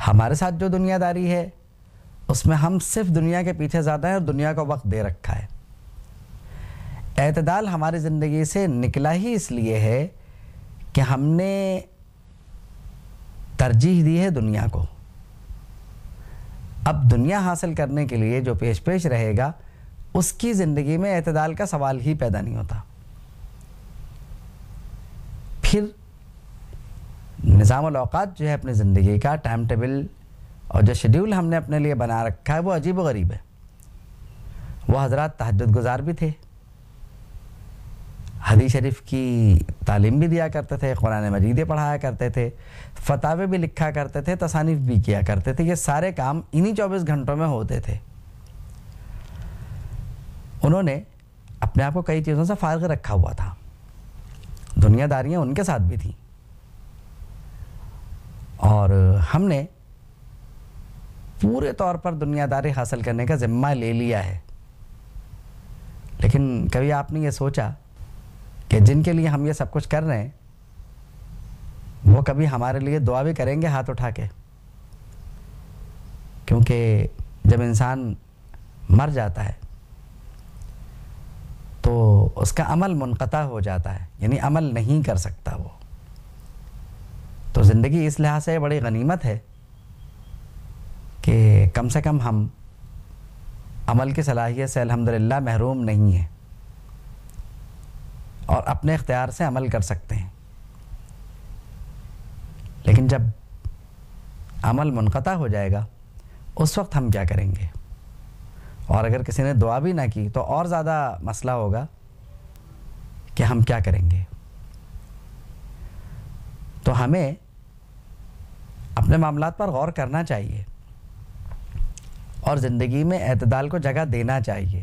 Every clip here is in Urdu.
ہمارے ساتھ جو دنیا داری ہے اس میں ہم صرف دنیا کے پیچھے زیادہ ہیں اور دنیا کو وقت دے رکھا ہے۔ اعتدال ہماری زندگی سے نکلا ہی اس لیے ہے کہ ہم نے ترجیح دی ہے دنیا کو۔ اب دنیا حاصل کرنے کے لیے جو پیش رہے گا اس کی زندگی میں اعتدال کا سوال ہی پیدا نہیں ہوتا۔ پھر نظام الاوقات جو ہے اپنی زندگی کا ٹائم ٹیبل اور جو شیڈیول ہم نے اپنے لیے بنا رکھا ہے وہ عجیب و غریب ہے۔ وہ حضرات تہجد گزار بھی تھے، حدیث شریف کی تعلیم بھی دیا کرتے تھے، قرآن مجید پڑھایا کرتے تھے، فتاوے بھی لکھا کرتے تھے، تصانیف بھی کیا کرتے تھے۔ یہ سارے کام انہی 24 گھنٹوں میں ہوتے تھے۔ انہوں نے اپنے آپ کو کئی چیزوں سے فارغ رکھا ہوا تھا، دنیا داریاں ان کے ساتھ بھی تھیں، اور ہم نے پورے طور پر دنیا داری حاصل کرنے کا ذمہ لے لیا ہے۔ لیکن کبھی آپ نے یہ سوچا کہ جن کے لیے ہم یہ سب کچھ کر رہے ہیں وہ کبھی ہمارے لیے دعا بھی کریں گے ہاتھ اٹھا کے؟ کیونکہ جب انسان مر جاتا ہے تو اس کا عمل منقطع ہو جاتا ہے، یعنی عمل نہیں کر سکتا وہ۔ تو زندگی اس لحاظ سے بڑی غنیمت ہے کہ کم سے کم ہم عمل کی صلاحیت سے الحمدللہ محروم نہیں ہیں اور اپنے اختیار سے عمل کر سکتے ہیں۔ لیکن جب عمل منقطع ہو جائے گا اس وقت ہم کیا کریں گے؟ اور اگر کسی نے دعا بھی نہ کی تو اور زیادہ مسئلہ ہوگا کہ ہم کیا کریں گے۔ تو ہمیں اپنے معاملات پر غور کرنا چاہیے اور زندگی میں اعتدال کو جگہ دینا چاہیے۔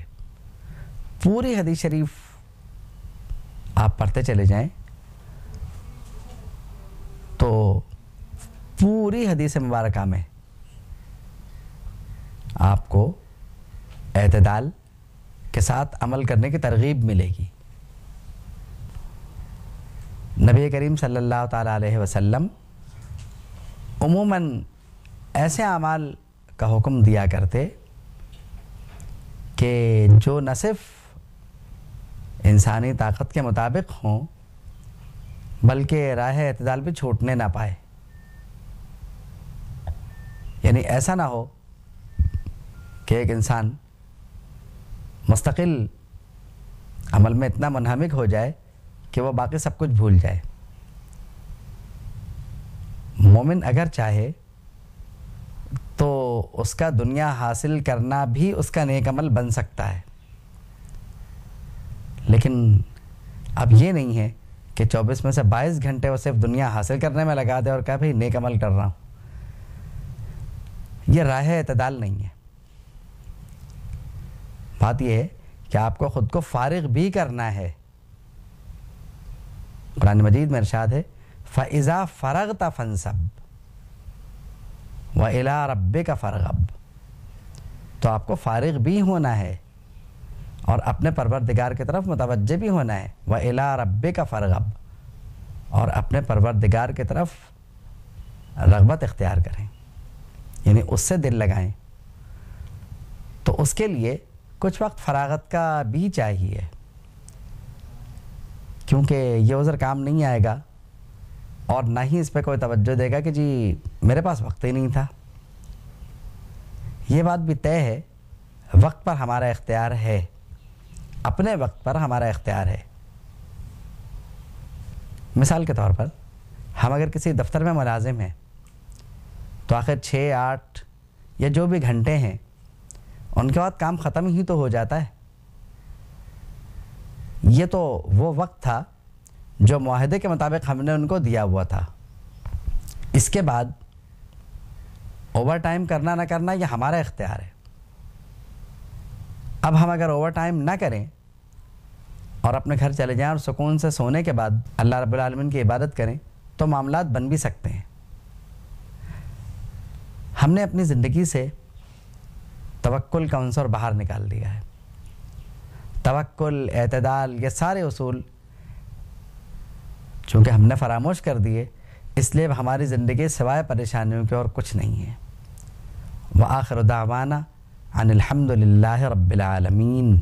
پوری حدیث شریف آپ پڑھتے چلے جائیں تو پوری حدیث مبارکہ میں آپ کو اعتدال کے ساتھ عمل کرنے کی ترغیب ملے گی۔ نبی کریم صلی اللہ تعالیٰ علیہ وسلم عموماً ایسے اعمال کا حکم دیا کرتے کہ جو نہ صرف انسانی طاقت کے مطابق ہوں بلکہ راہ اعتدال بھی چھوٹنے نہ پائے۔ یعنی ایسا نہ ہو کہ ایک انسان مستقل عمل میں اتنا منہمک ہو جائے کہ وہ باقی سب کچھ بھول جائے۔ مومن اگر چاہے تو اس کا دنیا حاصل کرنا بھی اس کا نیک عمل بن سکتا ہے، لیکن اب یہ نہیں ہے کہ 24 میں سے 22 گھنٹے وہ صرف دنیا حاصل کرنے میں لگا دے اور کہا بھئی نیک عمل کر رہا ہوں۔ یہ راہ اعتدال نہیں ہے۔ بات یہ ہے کہ آپ کو خود کو فارغ بھی کرنا ہے۔ قرآن مجید میں ارشاد ہے فَإِذَا فَرَغْتَ فَانْصَبْ وَإِلَىٰ رَبِّكَ فَارْغَب۔ تو آپ کو فارغ بھی ہونا ہے اور اپنے پروردگار کی طرف متوجہ بھی ہونا ہے۔ وَإِلَىٰ رَبِّكَ فَارْغَب، اور اپنے پروردگار کی طرف رغبت اختیار کریں، یعنی اس سے دل لگائیں۔ تو اس کے لیے کچھ وقت فراغت کا بھی چاہیے، کیونکہ یہ عذر کام نہیں آئے گا اور نہ ہی اس پہ کوئی توجہ دے گا کہ جی میرے پاس وقت ہی نہیں تھا۔ یہ بات بھی طے ہے، وقت پر ہمارا اختیار ہے، اپنے وقت پر ہمارا اختیار ہے۔ مثال کے طور پر ہم اگر کسی دفتر میں ملازم ہیں تو آخر 6، 8 یا جو بھی گھنٹے ہیں ان کے بعد کام ختم ہی تو ہو جاتا ہے۔ یہ تو وہ وقت تھا جو معاہدے کے مطابق ہم نے ان کو دیا ہوا تھا۔ اس کے بعد اوور ٹائم کرنا نہ کرنا یہ ہمارا اختیار ہے۔ اب ہم اگر اوور ٹائم نہ کریں اور اپنے گھر چلے جائیں اور سکون سے سونے کے بعد اللہ رب العالمین کی عبادت کریں تو معاملات بن بھی سکتے ہیں۔ ہم نے اپنی زندگی سے توکل کا عنصر باہر نکال دیا ہے۔ توکل، اعتدال، یہ سارے اصول چونکہ ہم نے فراموش کر دیے، اس لیے ہماری زندگی سوائے پریشانیوں کے اور کچھ نہیں ہے۔ وآخر دعوانا ان الحمد للہ رب العالمین۔